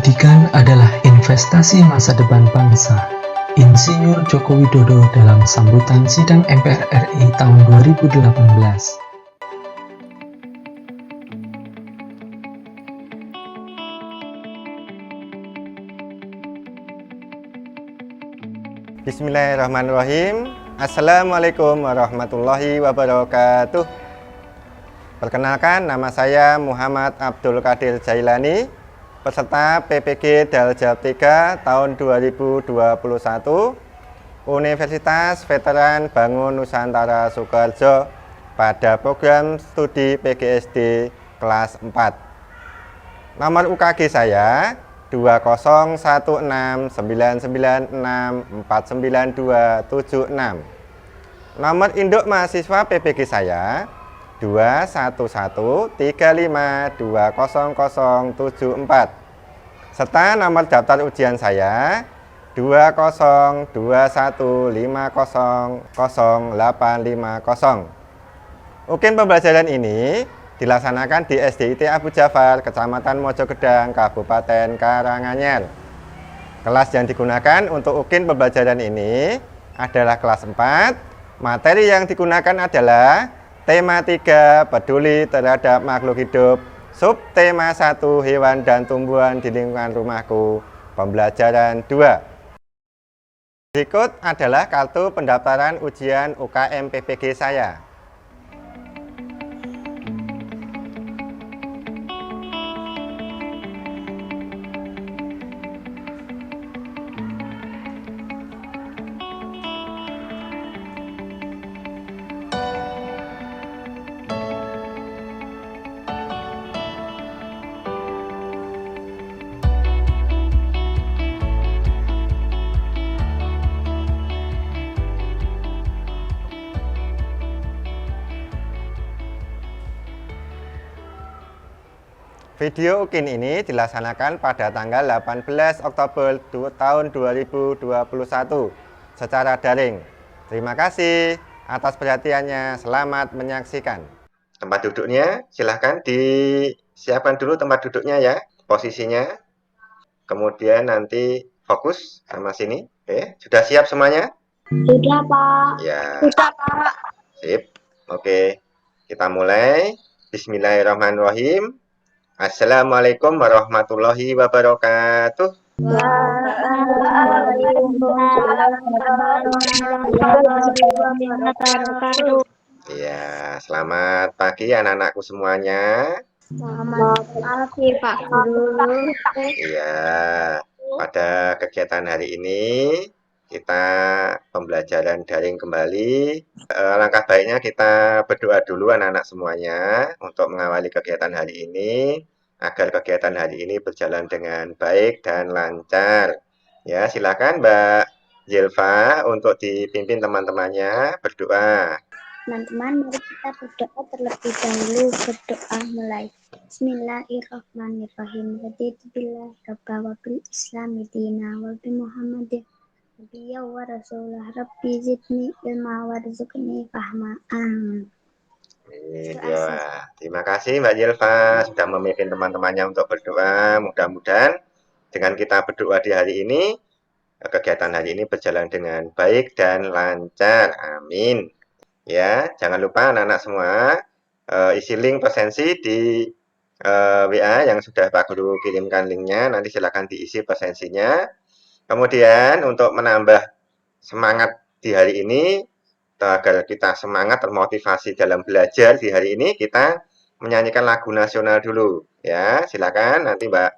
Pendidikan adalah investasi masa depan bangsa. Insinyur Joko Widodo dalam sambutan sidang MPR RI tahun 2018. Bismillahirrahmanirrahim. Assalamualaikum warahmatullahi wabarakatuh. Perkenalkan, nama saya Muhammad Abdul Qadir Jailani, peserta PPG Daljab 3 tahun 2021 Universitas Veteran Bangun Nusantara Sukoharjo pada program studi PGSD kelas 4. Nomor UKG saya 2016996492276. Nomor induk mahasiswa PPG saya 21135200074 serta nomor daftar ujian saya 20215000850. Ukin pembelajaran ini dilaksanakan di SDIT Abu Jafar, Kecamatan Mojogedang, Kabupaten Karanganyar. Kelas yang digunakan untuk ukin pembelajaran ini adalah kelas 4. Materi yang digunakan adalah tema 3, peduli terhadap makhluk hidup. Subtema 1, hewan dan tumbuhan di lingkungan rumahku. Pembelajaran 2. Berikut adalah kartu pendaftaran ujian UKM PPG saya. Video ukin ini dilaksanakan pada tanggal 18 Oktober tahun 2021 secara daring. Terima kasih atas perhatiannya. Selamat menyaksikan. Tempat duduknya silahkan disiapkan dulu tempat duduknya ya, posisinya. Kemudian nanti fokus sama sini. Oke, sudah siap semuanya? Sudah, Pak. Ya. Sudah, Pak. Sip. Oke, kita mulai. Bismillahirrahmanirrahim. Assalamualaikum warahmatullahi wabarakatuh. Waalaikumsalam warahmatullahi wabarakatuh. Ya, selamat pagi anak-anakku semuanya. Selamat pagi, Pak Guru. Iya, pada kegiatan hari ini kita pembelajaran daring kembali. Alangkah baiknya kita berdoa dulu anak-anak semuanya untuk mengawali kegiatan hari ini, agar kegiatan hari ini berjalan dengan baik dan lancar. Ya, silakan Mbak Zilfa untuk dipimpin teman-temannya berdoa. Teman-teman, mari kita berdoa terlebih dahulu. Berdoa mulai. Bismillahirrahmanirrahim. Raditu billahi rabba wa bil islami dina wa bi Muhammadin nabiyya wa rasulah. Rabbi zidni ilma warzuqni fahma. Amin. Ya, terima kasih Mbak Zilfa sudah memimpin teman-temannya untuk berdoa. Mudah-mudahan dengan kita berdoa di hari ini, kegiatan hari ini berjalan dengan baik dan lancar. Amin. Ya, jangan lupa anak-anak semua isi link presensi di WA yang sudah Pak Guru kirimkan linknya. Nanti silakan diisi presensinya. Kemudian untuk menambah semangat di hari ini, agar kita semangat termotivasi dalam belajar di hari ini, kita menyanyikan lagu nasional dulu. Ya, silakan nanti Mbak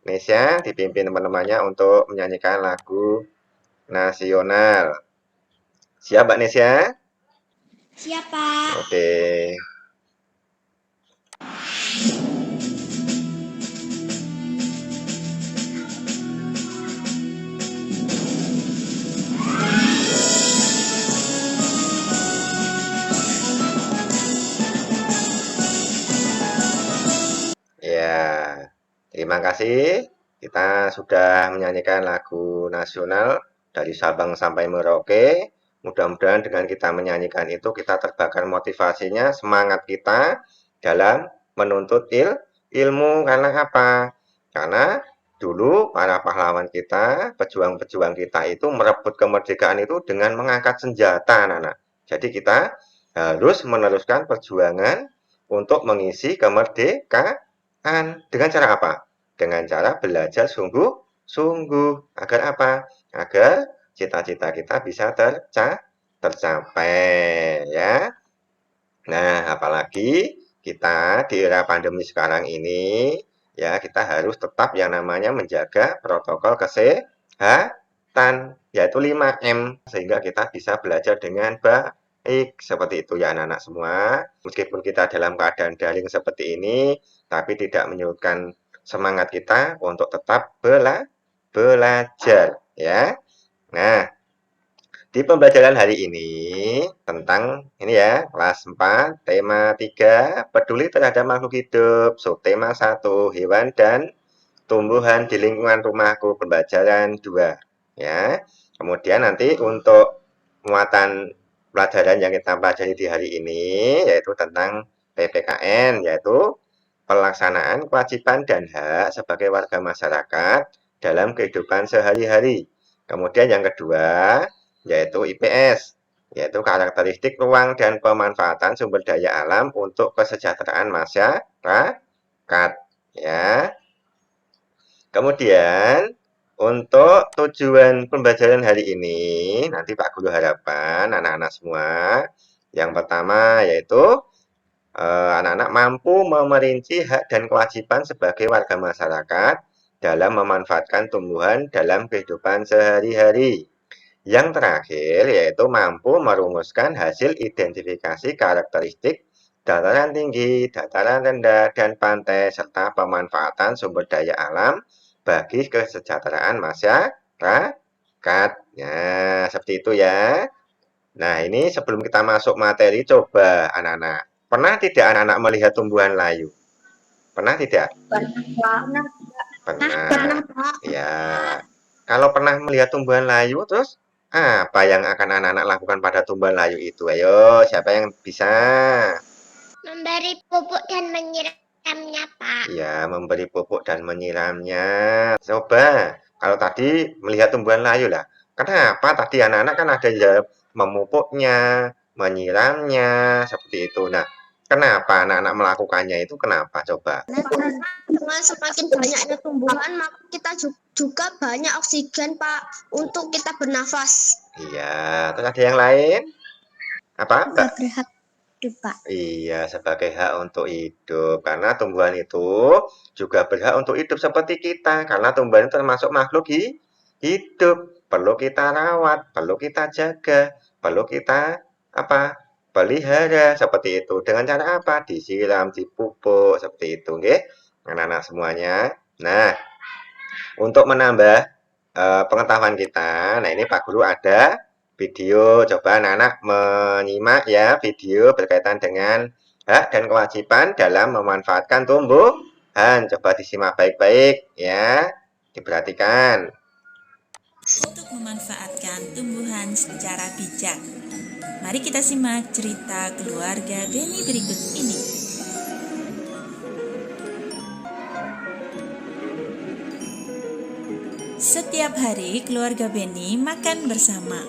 Nesya dipimpin teman-temannya untuk menyanyikan lagu nasional. Siap Mbak Nesya? Siap, Pak. Oke. Ya, terima kasih. Kita sudah menyanyikan lagu nasional dari Sabang sampai Merauke. Mudah-mudahan dengan kita menyanyikan itu kita terbakar motivasinya, semangat kita dalam menuntut ilmu. Karena apa? Karena dulu para pahlawan kita, pejuang-pejuang kita itu merebut kemerdekaan itu dengan mengangkat senjata, anak-anak. Jadi kita harus meneruskan perjuangan untuk mengisi kemerdekaan. Dengan cara apa? Dengan cara belajar sungguh-sungguh. Agar apa? Agar cita-cita kita bisa tercapai, ya. Nah, apalagi kita di era pandemi sekarang ini, ya kita harus tetap yang namanya menjaga protokol kesehatan, yaitu 5M, sehingga kita bisa belajar dengan baik. Seperti itu ya anak-anak semua. Meskipun kita dalam keadaan daring seperti ini, tapi tidak menyurutkan semangat kita untuk tetap belajar, ya. Nah, di pembelajaran hari ini tentang ini ya, kelas 4, tema 3, peduli terhadap makhluk hidup, subtema 1, hewan dan tumbuhan di lingkungan rumahku, pembelajaran 2, ya. Kemudian nanti untuk muatan pelajaran yang kita pelajari di hari ini yaitu tentang PPKN, yaitu pelaksanaan kewajiban dan hak sebagai warga masyarakat dalam kehidupan sehari-hari. Kemudian yang kedua yaitu IPS, yaitu karakteristik ruang dan pemanfaatan sumber daya alam untuk kesejahteraan masyarakat, ya. Kemudian untuk tujuan pembelajaran hari ini, nanti Pak Guru harapkan anak-anak semua, yang pertama yaitu anak-anak mampu memerinci hak dan kewajiban sebagai warga masyarakat dalam memanfaatkan tumbuhan dalam kehidupan sehari-hari. Yang terakhir yaitu mampu merumuskan hasil identifikasi karakteristik dataran tinggi, dataran rendah, dan pantai, serta pemanfaatan sumber daya alam bagi kesejahteraan masyarakat. Ya, seperti itu ya. Nah, ini sebelum kita masuk materi, coba anak-anak. Pernah tidak anak-anak melihat tumbuhan layu? Pernah tidak? Pernah, Pernah. Ya. Kalau pernah melihat tumbuhan layu, terus apa yang akan anak-anak lakukan pada tumbuhan layu itu? Ayo, siapa yang bisa? memberi pupuk dan menyiramnya, Pak. Ya, memberi pupuk dan menyiramnya. Coba, kalau tadi melihat tumbuhan layu lah, kenapa tadi anak-anak kan ada yang memupuknya, menyiramnya, seperti itu. Nah, kenapa anak-anak melakukannya itu? Kenapa? Coba. Dengan semakin banyaknya tumbuhan, maka kita juga banyak oksigen, Pak, untuk kita bernafas. Iya, terus ada yang lain? Apa, Mbak? Berhak hidup, Pak. Iya, sebagai hak untuk hidup. Karena tumbuhan itu juga berhak untuk hidup seperti kita. Karena tumbuhan itu termasuk makhluk hidup. Perlu kita rawat, perlu kita jaga, perlu kita apa? Pelihara seperti itu. Dengan cara apa? Disiram, dipupuk seperti itu, nggih. Anak-anak semuanya. Nah, untuk menambah pengetahuan kita, nah ini Pak Guru ada video, coba anak-anak menyimak ya video berkaitan dengan hak dan kewajiban dalam memanfaatkan tumbuhan. Coba disimak baik-baik ya, diperhatikan. Untuk memanfaatkan tumbuhan secara bijak. Mari kita simak cerita keluarga Beni berikut ini. Setiap hari keluarga Beni makan bersama.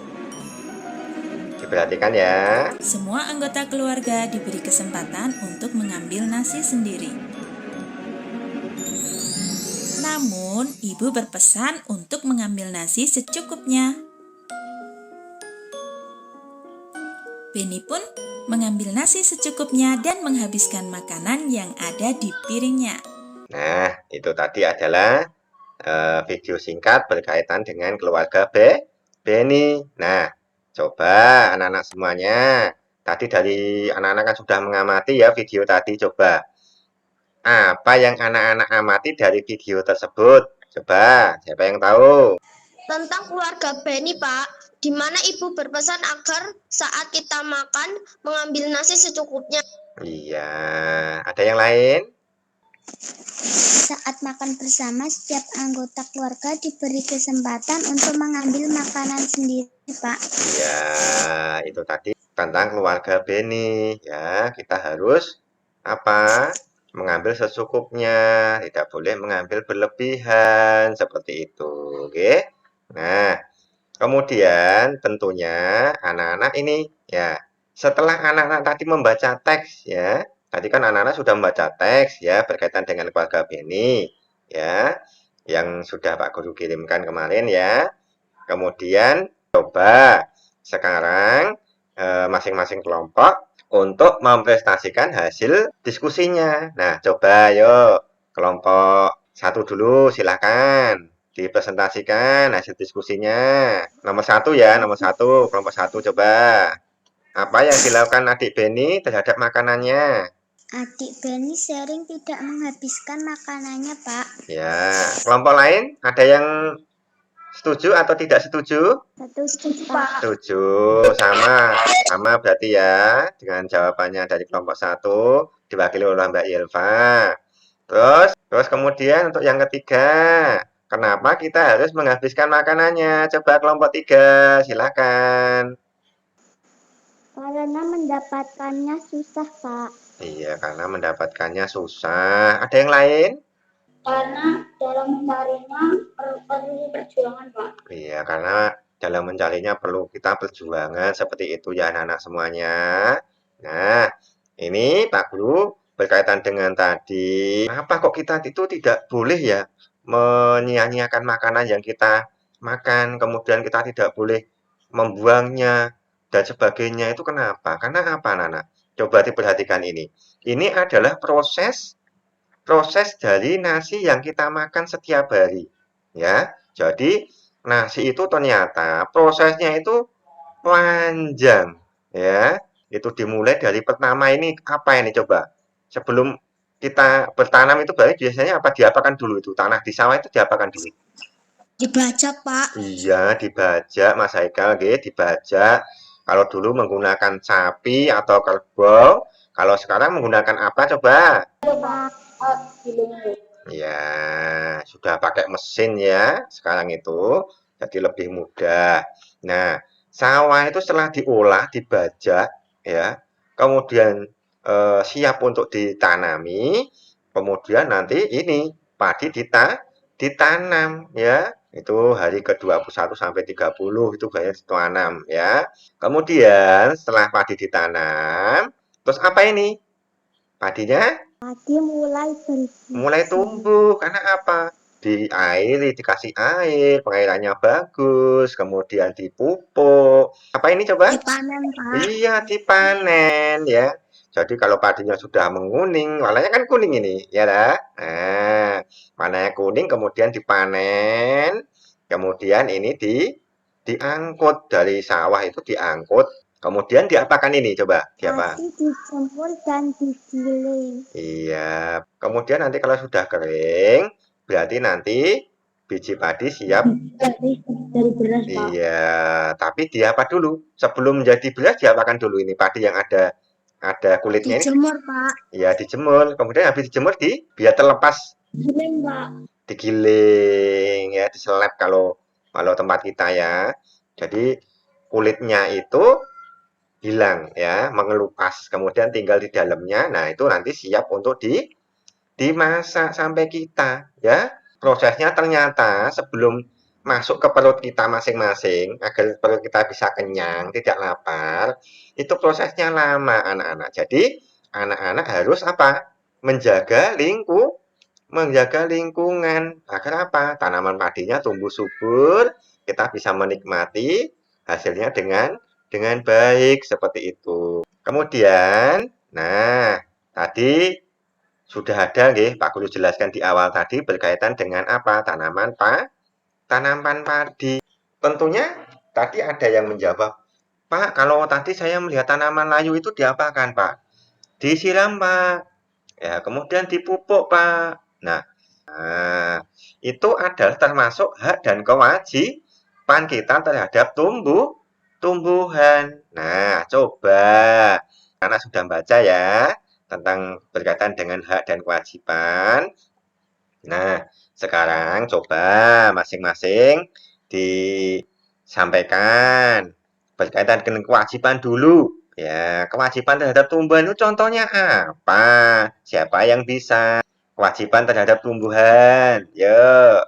Diperhatikan ya. Semua anggota keluarga diberi kesempatan untuk mengambil nasi sendiri. Namun, ibu berpesan untuk mengambil nasi secukupnya. Beni pun mengambil nasi secukupnya dan menghabiskan makanan yang ada di piringnya. Nah, itu tadi adalah video singkat berkaitan dengan keluarga Beni. Nah, coba anak-anak semuanya. Tadi dari anak-anak kan sudah mengamati ya video tadi. Coba apa yang anak-anak amati dari video tersebut? Coba, siapa yang tahu? Tentang keluarga Beni, Pak, di mana ibu berpesan agar saat kita makan mengambil nasi secukupnya. Iya, ada yang lain? Saat makan bersama, setiap anggota keluarga diberi kesempatan untuk mengambil makanan sendiri, Pak. Iya, itu tadi tentang keluarga Beni. Ya, kita harus apa? mengambil secukupnya, tidak boleh mengambil berlebihan, seperti itu. Oke. Nah, kemudian tentunya anak-anak ini ya, setelah anak-anak tadi membaca teks ya, tadi kan anak-anak sudah membaca teks ya berkaitan dengan keluarga Beni ya, yang sudah Pak Guru kirimkan kemarin ya. Kemudian coba sekarang masing-masing kelompok untuk mempresentasikan hasil diskusinya. Nah, coba yuk kelompok satu dulu silakan dipresentasikan hasil diskusinya. Nomor satu ya, nomor satu, kelompok satu coba. Apa yang dilakukan adik Beni terhadap makanannya? Adik Beni sering tidak menghabiskan makanannya, Pak. Ya, kelompok lain ada yang setuju atau tidak setuju? Setuju, Pak. Setuju, sama berarti ya dengan jawabannya dari kelompok satu diwakili oleh Mbak Yelva. Terus kemudian untuk yang ketiga, kenapa kita harus menghabiskan makanannya? Coba kelompok tiga, silakan. Karena mendapatkannya susah, Pak. Iya, karena mendapatkannya susah. Ada yang lain? Karena dalam mencarinya perlu perjuangan, Pak. Iya, karena dalam mencarinya perlu kita perjuangan seperti itu ya anak-anak semuanya. Nah, ini Pak Guru berkaitan dengan tadi, kenapa kok kita itu tidak boleh ya menyia-nyiakan makanan yang kita makan, kemudian kita tidak boleh membuangnya dan sebagainya itu kenapa? Karena apa, anak-anak? Coba diperhatikan ini. Ini adalah proses dari nasi yang kita makan setiap hari, ya. Jadi nasi itu ternyata prosesnya itu panjang, ya. Itu dimulai dari pertama ini apa ini coba? Sebelum kita bertanam itu berarti biasanya apa diapakan dulu itu? Tanah di sawah itu diapakan dulu? Dibajak, Pak. Iya, dibajak Mas Haikal, nggih, dibajak. Kalau dulu menggunakan sapi atau kerbau, kalau sekarang menggunakan apa coba? Ya, sudah pakai mesin ya sekarang itu, jadi lebih mudah. Nah, sawah itu setelah diolah, dibajak ya, kemudian siap untuk ditanami, kemudian nanti ini padi ditanam ya. Itu hari ke-21 sampai 30 itu banyak ditanam ya. Kemudian setelah padi ditanam, terus apa ini? Padinya Padi mulai tumbuh karena apa? Diairi, dikasih air, pengairannya bagus, kemudian dipupuk. Apa ini coba? Dipanen, Pak. Iya, dipanen ya. Jadi kalau padinya sudah menguning, warnanya kan kuning ini, ya dah. Nah, warnanya kuning kemudian dipanen, kemudian ini diangkut dari sawah itu diangkut, kemudian diapakan ini coba? Diapa? Padi dijemur dan digiling. Iya, kemudian nanti kalau sudah kering, berarti nanti biji padi siap. Dari beras, Pak. Iya, tapi diapa dulu? Sebelum menjadi beras diapakan dulu ini padi yang ada kulitnya ini? Dijemur, Pak. Ya dijemur, kemudian habis dijemur biar terlepas, Giling, Pak. digiling ya, diseleb kalau tempat kita ya. Jadi kulitnya itu hilang ya, mengelupas, kemudian tinggal di dalamnya. Nah, itu nanti siap untuk dimasak sampai kita ya. Prosesnya ternyata sebelum masuk ke perut kita masing-masing agar perut kita bisa kenyang, tidak lapar, itu prosesnya lama anak-anak. Jadi anak-anak harus apa? Menjaga lingkungan agar apa? Tanaman padinya tumbuh subur, kita bisa menikmati hasilnya dengan baik seperti itu. Kemudian, nah, tadi sudah ada nggih Pak Guru jelaskan di awal tadi berkaitan dengan apa? Tanaman padi. Tentunya tadi ada yang menjawab, "Pak, kalau tadi saya melihat tanaman layu itu diapakan, Pak?" Disiram, Pak. Ya, kemudian dipupuk, Pak. Nah, itu adalah termasuk hak dan kewajiban kita terhadap tumbuhan. Nah, coba anak sudah baca ya tentang berkaitan dengan hak dan kewajiban. Nah, sekarang coba masing-masing disampaikan berkaitan dengan kewajiban dulu. Ya, kewajiban terhadap tumbuhan itu contohnya apa? Siapa yang bisa? Kewajiban terhadap tumbuhan. Yuk.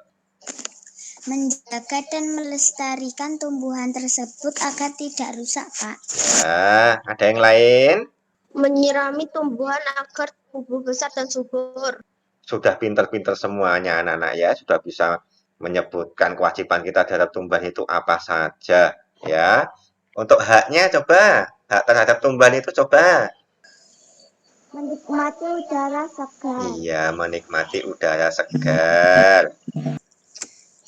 Menjaga dan melestarikan tumbuhan tersebut agar tidak rusak, Pak. Ya, ada yang lain? Menyirami tumbuhan agar tumbuh besar dan subur. Sudah pinter-pinter semuanya anak-anak ya, sudah bisa menyebutkan kewajiban kita terhadap tumbuhan itu apa saja ya. Untuk haknya coba, hak terhadap tumbuhan itu coba. Menikmati udara segar. Iya, menikmati udara segar.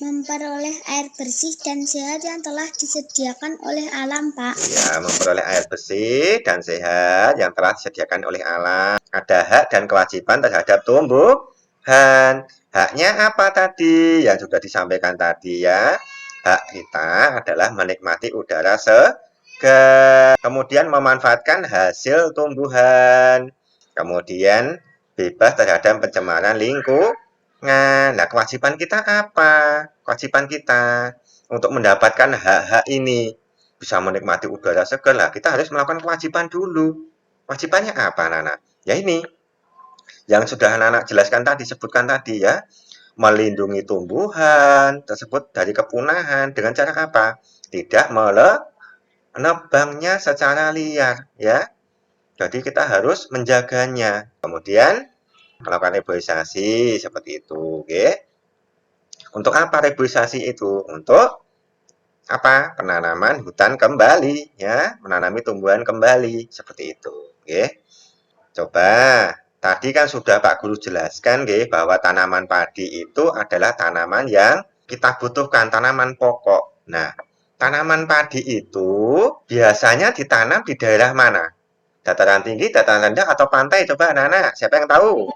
Memperoleh air bersih dan sehat yang telah disediakan oleh alam, Pak. Ya, memperoleh air bersih dan sehat yang telah disediakan oleh alam. Ada hak dan kewajiban terhadap tumbuhan. Haknya apa tadi? Yang sudah disampaikan tadi ya. Hak kita adalah menikmati udara segar. Kemudian memanfaatkan hasil tumbuhan. Kemudian bebas terhadap pencemaran lingkungan. Nah, kewajiban kita apa? Kewajiban kita untuk mendapatkan hak-hak ini, bisa menikmati udara segar lah, kita harus melakukan kewajiban dulu. Kewajibannya apa, anak-anak? Ya ini, yang sudah anak-anak jelaskan tadi, sebutkan tadi ya, melindungi tumbuhan tersebut dari kepunahan dengan cara apa? Tidak menebangnya secara liar, ya. Jadi kita harus menjaganya. Kemudian melakukan reboisasi seperti itu, oke? Untuk apa reboisasi itu? Untuk apa? Penanaman hutan kembali ya, menanami tumbuhan kembali seperti itu, oke. Coba tadi kan sudah Pak Guru jelaskan nggih bahwa tanaman padi itu adalah tanaman yang kita butuhkan, tanaman pokok. Nah, tanaman padi itu biasanya ditanam di daerah mana? Dataran tinggi, dataran rendah atau pantai? Coba anak-anak, siapa yang tahu?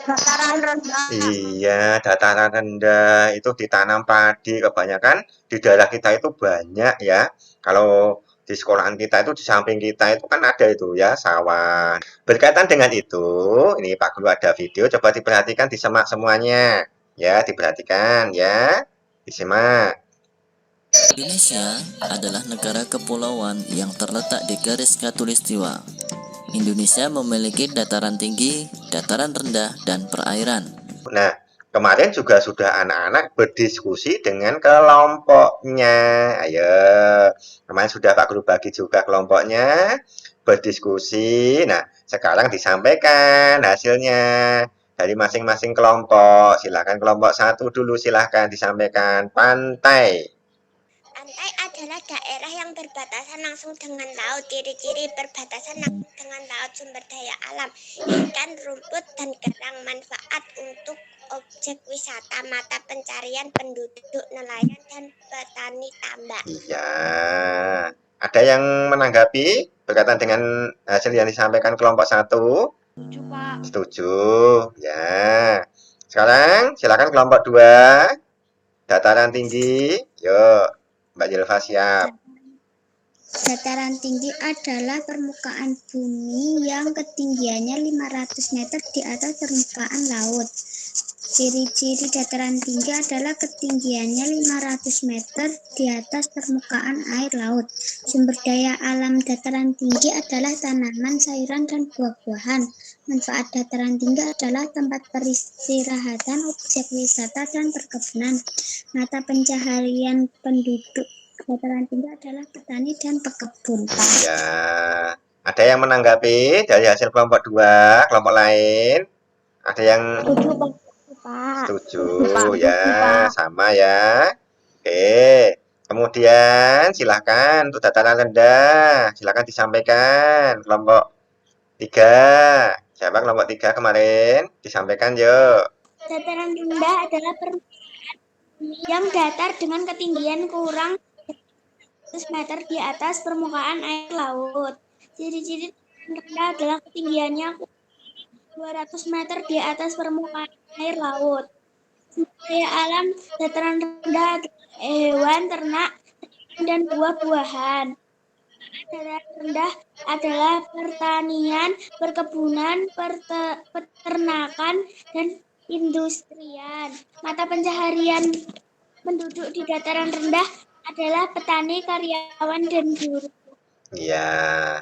Dataran rendah. Iya, dataran rendah itu ditanam padi kebanyakan di daerah kita itu banyak ya. Kalau di sekolahan kita itu di samping kita itu kan ada itu ya sawah. Berkaitan dengan itu, ini Pak Guru ada video, coba diperhatikan, disimak semuanya. Ya, diperhatikan ya. Disimak. Indonesia adalah negara kepulauan yang terletak di garis khatulistiwa. Indonesia memiliki dataran tinggi, dataran rendah, dan perairan. Nah, kemarin juga sudah anak-anak berdiskusi dengan kelompoknya. Ayo, kemarin sudah Pak Guru bagi juga kelompoknya, berdiskusi. Nah, sekarang disampaikan hasilnya dari masing-masing kelompok. Silakan kelompok satu dulu, silakan disampaikan. Pantai. Pantai adalah daerah yang berbatasan langsung dengan laut. Ciri-ciri perbatasan langsung dengan laut: sumber daya alam, ikan, rumput, dan kerang. Manfaat untuk objek wisata, mata pencarian penduduk, nelayan, dan petani tambak. Iya. Ada yang menanggapi berkaitan dengan hasil yang disampaikan kelompok satu? Setuju, Pak. Setuju. Ya. Sekarang silakan kelompok 2. Dataran tinggi. Yuk, Mbak Jelva siap. Dataran tinggi adalah permukaan bumi yang ketinggiannya 500 meter di atas permukaan laut. Ciri-ciri dataran tinggi adalah ketinggiannya 500 meter di atas permukaan air laut. Sumber daya alam dataran tinggi adalah tanaman, sayuran, dan buah-buahan. Manfaat dataran tinggi adalah tempat peristirahatan, objek wisata, dan perkebunan. Mata pencaharian penduduk dataran tinggi adalah petani dan pekebun. Ya. Ada yang menanggapi dari hasil kelompok 2, kelompok lain? Ada yang Pak. setuju ya, sama ya. Oke. Kemudian silahkan untuk dataran rendah, silahkan disampaikan kelompok 3. Siapa kelompok 3 kemarin? Disampaikan yuk. Dataran rendah adalah permukaan yang datar dengan ketinggian kurang 100 meter di atas permukaan air laut. Ciri-ciri dataran rendah adalah ketinggiannya 200 meter di atas permukaan air laut. Sumber daya alam dataran rendah adalah hewan, ternak, dan buah-buahan. Dataran rendah adalah pertanian, perkebunan, peternakan, dan industrian. Mata pencaharian penduduk di dataran rendah adalah petani, karyawan, dan buruh. Iya,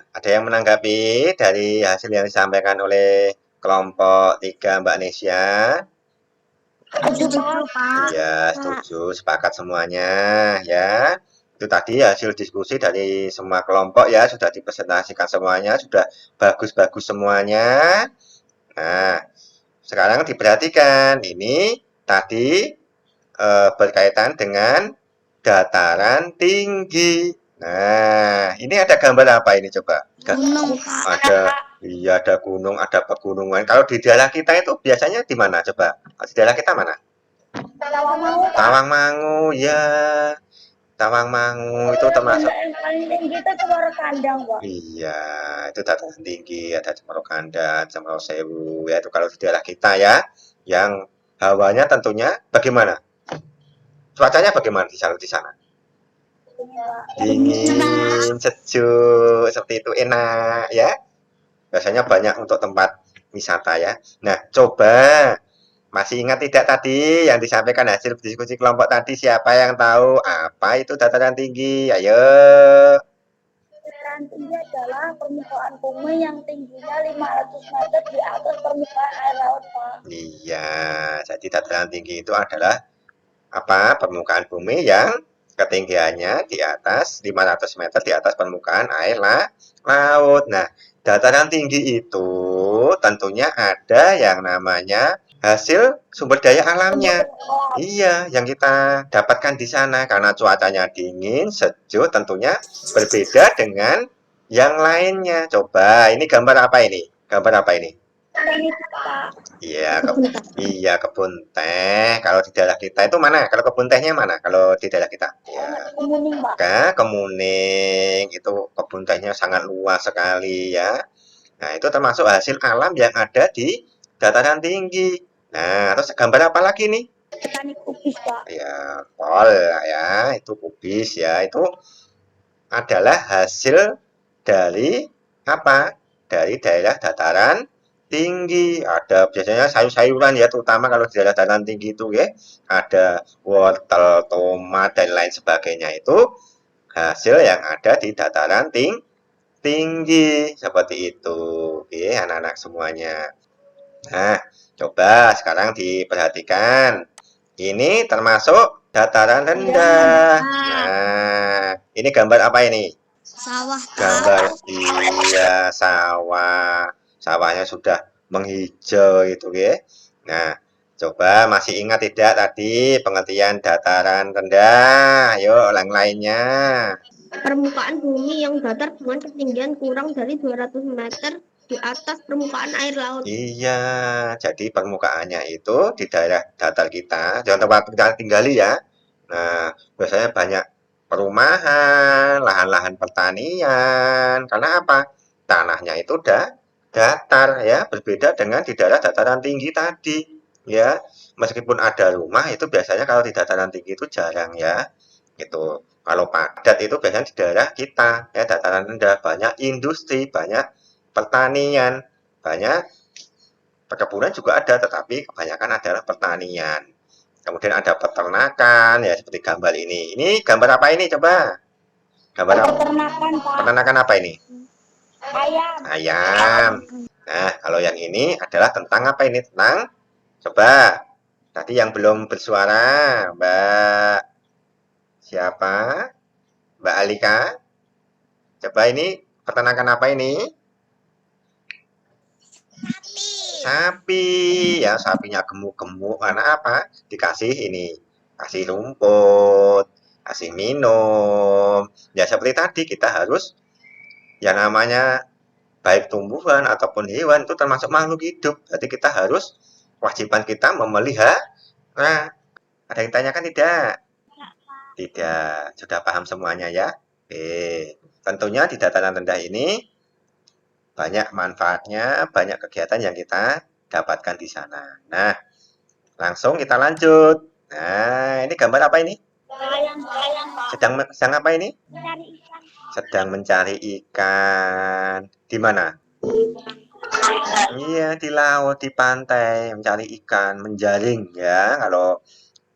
ada yang menanggapi dari hasil yang disampaikan oleh kelompok 3 Mbak Nesya? Setuju, Pak. Iya, setuju, sepakat semuanya ya. Itu tadi hasil diskusi dari semua kelompok ya, sudah dipresentasikan semuanya, sudah bagus-bagus semuanya. Nah, sekarang diperhatikan, ini tadi berkaitan dengan dataran tinggi. Nah, ini ada gambar apa ini coba? Gunung, Pak. Ada, iya ada gunung, ada pegunungan. Kalau di daerah kita itu biasanya di mana coba? Di daerah kita mana? Tawangmangu, ya. Tawangmangu itu termasuk. Yang paling tinggi itu Cemoro Kandang, Pak. Iya, itu dataran tinggi, ada Cemoro Kandang, Cemoro Sewu, ya itu kalau di daerah kita ya. Yang hawanya tentunya bagaimana? Cuacanya bagaimana di sana? Dingin, sejuk, seperti itu enak ya. Biasanya banyak untuk tempat wisata ya. Nah, coba masih ingat tidak tadi yang disampaikan hasil diskusi kelompok tadi? Siapa yang tahu apa itu dataran tinggi? Ayo. Dataran tinggi adalah permukaan bumi yang tingginya 500 meter di atas permukaan air laut, Pak. Iya, jadi dataran tinggi itu adalah apa? Permukaan bumi yang ketinggiannya di atas 500 meter di atas permukaan air laut. Nah, dataran tinggi itu tentunya ada yang namanya hasil sumber daya alamnya. Iya, yang kita dapatkan di sana karena cuacanya dingin, sejuk, tentunya berbeda dengan yang lainnya. Coba, ini gambar apa ini? Gambar apa ini? Iya, iya kebun teh. Kalau di daerah kita itu mana? Kalau kebun tehnya mana? Kalau di daerah kita? Ya, Kemuning, Pak. Kemuning itu kebun tehnya sangat luas sekali ya. Nah, itu termasuk hasil alam yang ada di dataran tinggi. Nah, terus gambar apa lagi nih? Petani kubis, Pak. Ya, kol ya, itu kubis ya. Itu adalah hasil dari apa? Dari daerah dataran tinggi. Ada biasanya sayur-sayuran ya, terutama kalau di daerah dataran tinggi itu ya. Ada wortel, tomat, dan lain sebagainya itu hasil yang ada di dataran tinggi. Seperti itu. Oke, anak-anak semuanya. Nah, coba sekarang diperhatikan. Ini termasuk dataran rendah. Nah, ini gambar apa ini? Sawah, Pak. Gambar, iya, sawah. Sawahnya sudah menghijau itu ya. Nah, coba masih ingat tidak tadi pengertian dataran rendah? Ayo, yang lainnya. Permukaan bumi yang datar dengan ketinggian kurang dari 200 meter di atas permukaan air laut. Iya, jadi permukaannya itu di daerah datar kita, jangan tempat kita tinggali ya. Nah, biasanya banyak perumahan, lahan-lahan pertanian. Karena apa? Tanahnya itu udah datar ya, berbeda dengan di daerah dataran tinggi tadi. Ya, meskipun ada rumah itu biasanya kalau di dataran tinggi itu jarang ya. Gitu. Kalau padat itu biasanya di daerah kita ya, dataran rendah, banyak industri, banyak pertanian, banyak perkebunan juga ada, tetapi kebanyakan adalah pertanian. Kemudian ada peternakan, ya seperti gambar ini. Ini gambar apa ini coba? Gambar apa? Peternakan, Pak. Peternakan apa ini? Ayam. Ayam. Nah, kalau yang ini adalah tentang apa ini? Tentang, coba. Tadi yang belum bersuara, Mbak siapa? Mbak Alika. Coba ini peternakan apa ini? Sapi ya, sapinya gemuk-gemuk karena apa? Dikasih ini, kasih rumput, kasih minum. Ya seperti tadi kita harus yang namanya baik tumbuhan ataupun hewan itu termasuk makhluk hidup. Jadi kita harus kewajiban kita memelihara. Nah, ada yang tanyakan tidak? Tidak. Sudah paham semuanya ya? Oke. Tentunya di dataran rendah ini banyak manfaatnya, banyak kegiatan yang kita dapatkan di sana. Nah, langsung kita lanjut. Nah, ini gambar apa ini? Sedang apa ini? Mencari ikan. Sedang mencari ikan. Di mana? Iya, di laut, di pantai, mencari ikan, menjaring ya. Kalau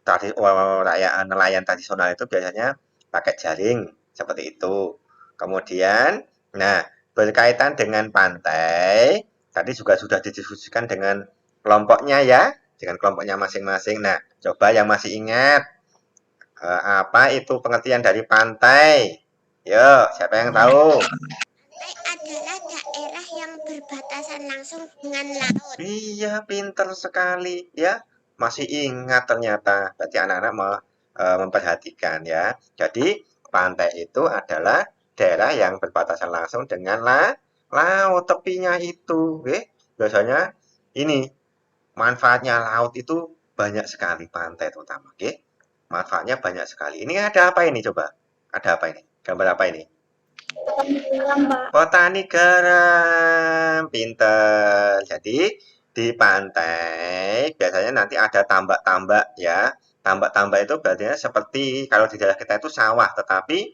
tadi perayaan nelayan tradisional itu biasanya pakai jaring seperti itu. Kemudian, nah, berkaitan dengan pantai, tadi juga sudah didiskusikan dengan kelompoknya ya, dengan kelompoknya masing-masing. Nah, coba yang masih ingat, apa itu pengertian dari pantai? Yuk, siapa yang tahu? Pantai adalah daerah yang berbatasan langsung dengan laut. Iya, pinter sekali ya. Masih ingat ternyata. Berarti anak-anak memperhatikan ya. Jadi, pantai itu adalah daerah yang berbatasan langsung dengan laut tepinya itu. Biasanya ini manfaatnya laut itu banyak sekali pantai terutama. Manfaatnya banyak sekali. Ini ada apa ini coba? Ada apa ini? Gambar apa ini? Petani garam, pinter. Jadi di pantai biasanya nanti ada tambak-tambak ya. Tambak-tambak itu berarti seperti kalau di daerah kita itu sawah, tetapi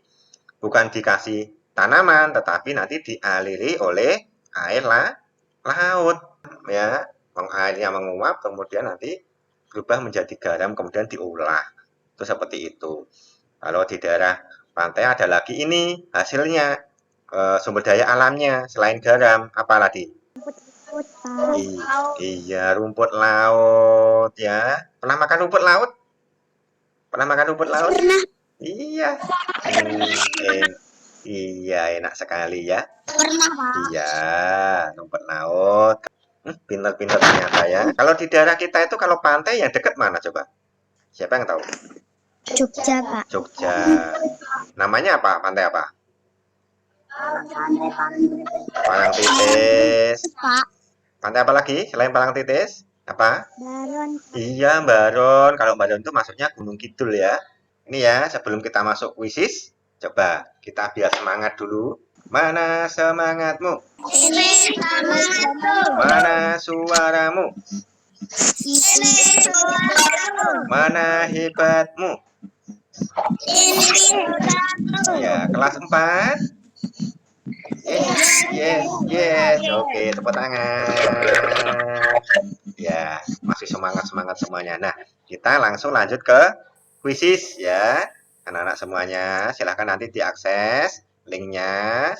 bukan dikasih tanaman, tetapi nanti dialiri oleh air laut ya. Airnya menguap, kemudian nanti berubah menjadi garam, kemudian diolah. Itu seperti itu. Kalau di daerah pantai ada lagi ini hasilnya. Sumber daya alamnya selain garam apa lagi? Iya, rumput laut ya. Pernah makan rumput laut? Pernah makan rumput laut? Iya. Iya, enak sekali ya. Iya, rumput laut. Pintar-pintar ternyata ya. Kalau di daerah kita itu kalau pantai yang dekat mana coba? Siapa yang tahu? Jogja, Pak. Jogja. Namanya apa? Pantai apa? Parangtritis. Pak. Pantai apa lagi selain Parangtritis? Apa? Baron. Iya, Baron. Kalau Baron itu masuknya Gunung Kidul ya. Ini ya, sebelum kita masuk kuisis, coba kita biar semangat dulu. Mana semangatmu? Ini semangatku. Mana suaramu? Ini suaraku. Mana hebatmu? Ini hebatku. Ya, kelas 4. Yes. Oke, tepuk tangan. Ya, masih semangat-semangat semuanya. Nah, kita langsung lanjut ke kuisis ya. Anak-anak semuanya, silahkan nanti diakses linknya.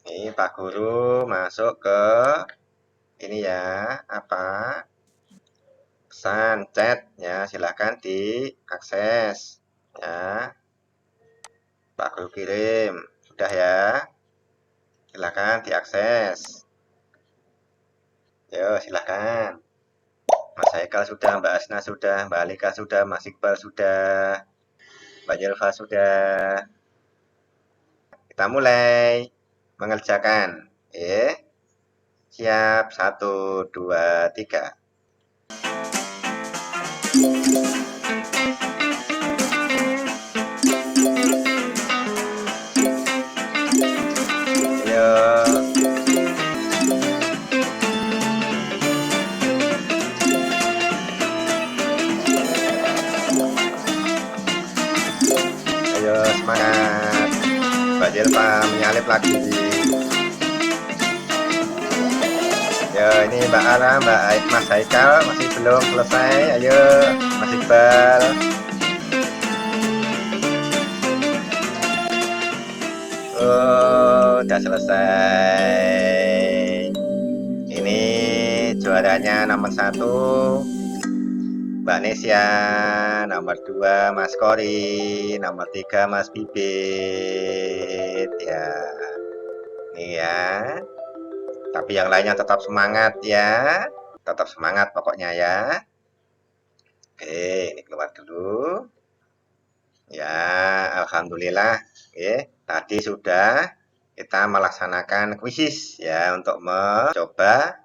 Ini Pak Guru masuk ke ini ya, apa? Pesan chat ya, silahkan diakses ya. Pak Guru kirim, sudah ya. Silahkan diakses. Yo, silahkan. Mas Haikal sudah, Mbak Asna sudah, Mbak Alika sudah, Mas Iqbal sudah, Mbak Jelva sudah. Kita mulai mengerjakan. Siap, 1, 2, 3. Ayo semangat. Mbak Jelva menyalip lagi. Yo, ini Mbak Ara, Mas Haikal masih belum selesai. Ayo, Mas Iqbal. Oh, udah selesai. Ini juaranya nomor 1 Mbak Nesya, nomor 2 Mas Kori, nomor 3 Mas Bibit ya. Ini ya. Tapi yang lainnya tetap semangat ya. Tetap semangat pokoknya ya. Oke, ini keluar dulu. Ya, alhamdulillah. Tadi sudah kita melaksanakan kuisis ya untuk mencoba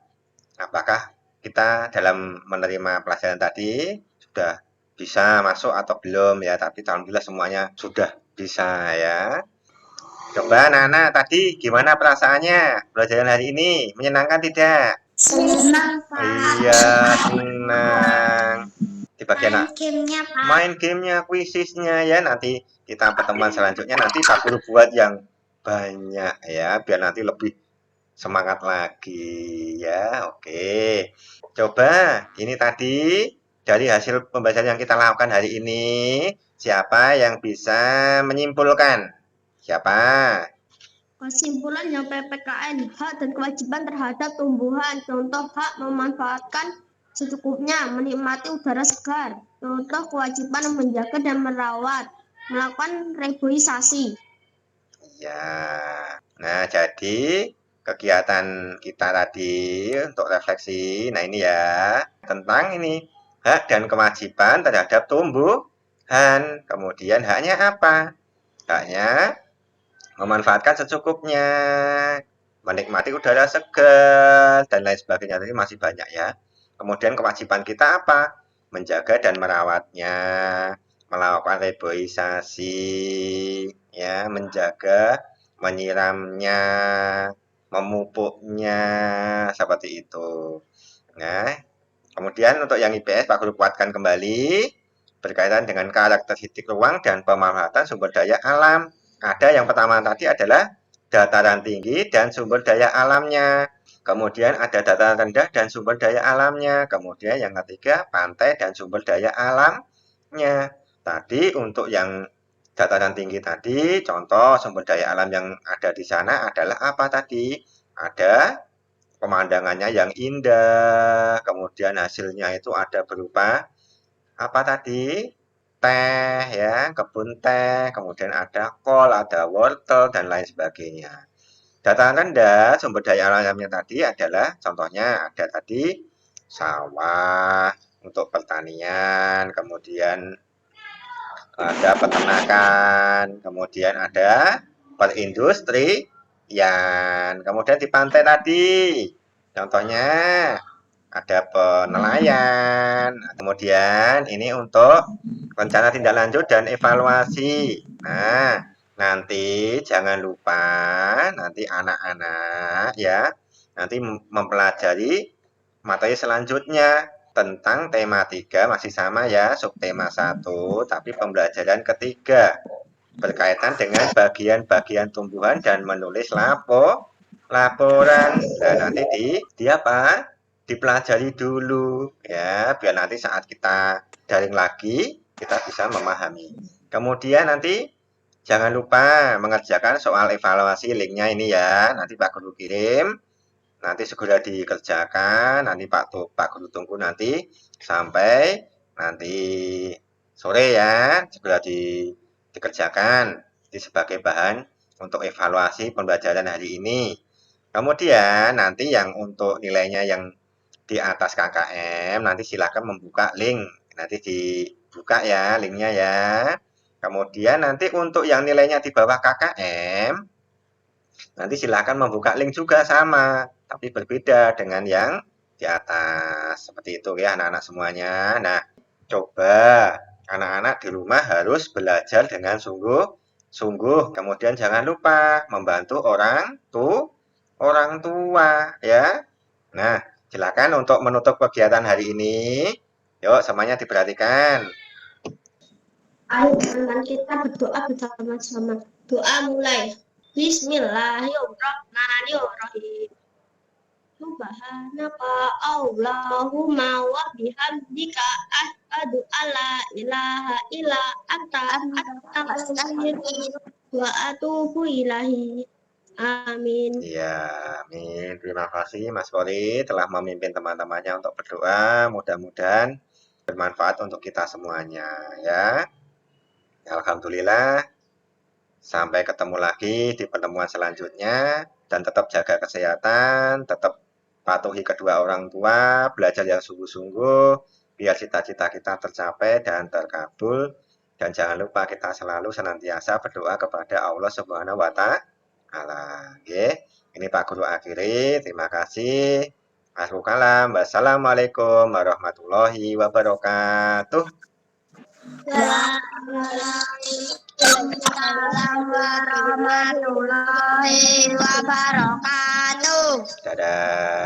apakah kita dalam menerima pelajaran tadi sudah bisa masuk atau belum ya. Tapi alhamdulillah semuanya sudah bisa ya. Coba Nana tadi gimana perasaannya pelajaran hari ini? Menyenangkan tidak? Senang, Pak. Iya, senang. Di di bagian Main gamenya, Pak. main gamenya, kuisisnya ya. Nanti kita pertemuan selanjutnya nanti Pak Guru buat yang banyak ya, biar nanti lebih semangat lagi ya. Oke. Coba ini tadi dari hasil pembahasan yang kita lakukan hari ini, siapa yang bisa menyimpulkan? Siapa? Kesimpulannya PPKN, hak dan kewajiban terhadap tumbuhan. Contoh hak memanfaatkan secukupnya, menikmati udara segar. Contoh kewajiban menjaga dan merawat, melakukan reboisasi. Ya. Nah, jadi kegiatan kita tadi untuk refleksi, nah ini ya, tentang ini hak dan kewajiban terhadap tumbuhan. Kemudian haknya apa? Haknya memanfaatkan secukupnya, menikmati udara segar, dan lain sebagainya. Tadi masih banyak ya. Kemudian kewajiban kita apa? Menjaga dan merawatnya, melakukan reboisasi, ya, menjaga, menyiramnya, memupuknya, seperti itu. Nah, kemudian untuk yang IPS, Pak Guru kuatkan kembali berkaitan dengan karakteristik ruang dan pemanfaatan sumber daya alam. Ada yang pertama tadi adalah dataran tinggi dan sumber daya alamnya. Kemudian ada dataran rendah dan sumber daya alamnya. Kemudian yang ketiga, pantai dan sumber daya alamnya. Tadi untuk yang dataran tinggi tadi, contoh sumber daya alam yang ada di sana adalah apa tadi? Ada pemandangannya yang indah, kemudian hasilnya itu ada berupa apa tadi? Teh ya, kebun teh, kemudian ada kol, ada wortel, dan lain sebagainya. Dataran rendah, sumber daya alamnya tadi adalah contohnya ada tadi sawah untuk pertanian, kemudian ada peternakan, kemudian ada perindustrian. Kemudian di pantai tadi, contohnya ada penelayan. Kemudian ini untuk rencana tindak lanjut dan evaluasi. Nah, nanti jangan lupa nanti anak-anak ya, nanti mempelajari materi selanjutnya tentang tema 3 masih sama ya, subtema 1, tapi pembelajaran ketiga berkaitan dengan bagian-bagian tumbuhan dan menulis laporan. Nah, nanti di apa? Dipelajari dulu ya, biar nanti saat kita daring lagi kita bisa memahami. Kemudian nanti jangan lupa mengerjakan soal evaluasi, linknya ini ya, nanti Pak Guru kirim, nanti segera dikerjakan, nanti Pak Guru tunggu nanti sampai nanti sore ya, segera dikerjakan sebagai bahan untuk evaluasi pembelajaran hari ini. Kemudian nanti yang untuk nilainya yang di atas KKM nanti silakan membuka link, nanti dibuka ya linknya ya. Kemudian nanti untuk yang nilainya di bawah KKM nanti silakan membuka link juga sama, tapi berbeda dengan yang di atas. Seperti itu ya anak-anak semuanya. Nah, coba anak-anak di rumah harus belajar dengan sungguh-sungguh. Kemudian jangan lupa membantu orang tua ya. Nah, silakan untuk menutup kegiatan hari ini. Yuk, semuanya diperhatikan. Ayo teman kita berdoa bersama-sama. Doa mulai. Bismillahirrahmanirrahim. Subhanaka Allahumma wa bihamdika asyhadu alla ilaha illa anta astaghfiruka wa atubu ilaihi. Amin. Ya, amin. Terima kasih Mas Poli telah memimpin teman-temannya untuk berdoa. Mudah-mudahan bermanfaat untuk kita semuanya ya. Alhamdulillah. Sampai ketemu lagi di pertemuan selanjutnya dan tetap jaga kesehatan, tetap patuhi kedua orang tua, belajar yang sungguh-sungguh biar cita-cita kita tercapai dan terkabul. Dan jangan lupa kita selalu senantiasa berdoa kepada Allah Subhanahu wa Ta'ala. Oke, ini Pak Guru akhiri. Terima kasih. Akhirul kalam. Wassalamualaikum warahmatullahi wabarakatuh. Waalaikumsalam warahmatullahi wabarakatuh. Dadah.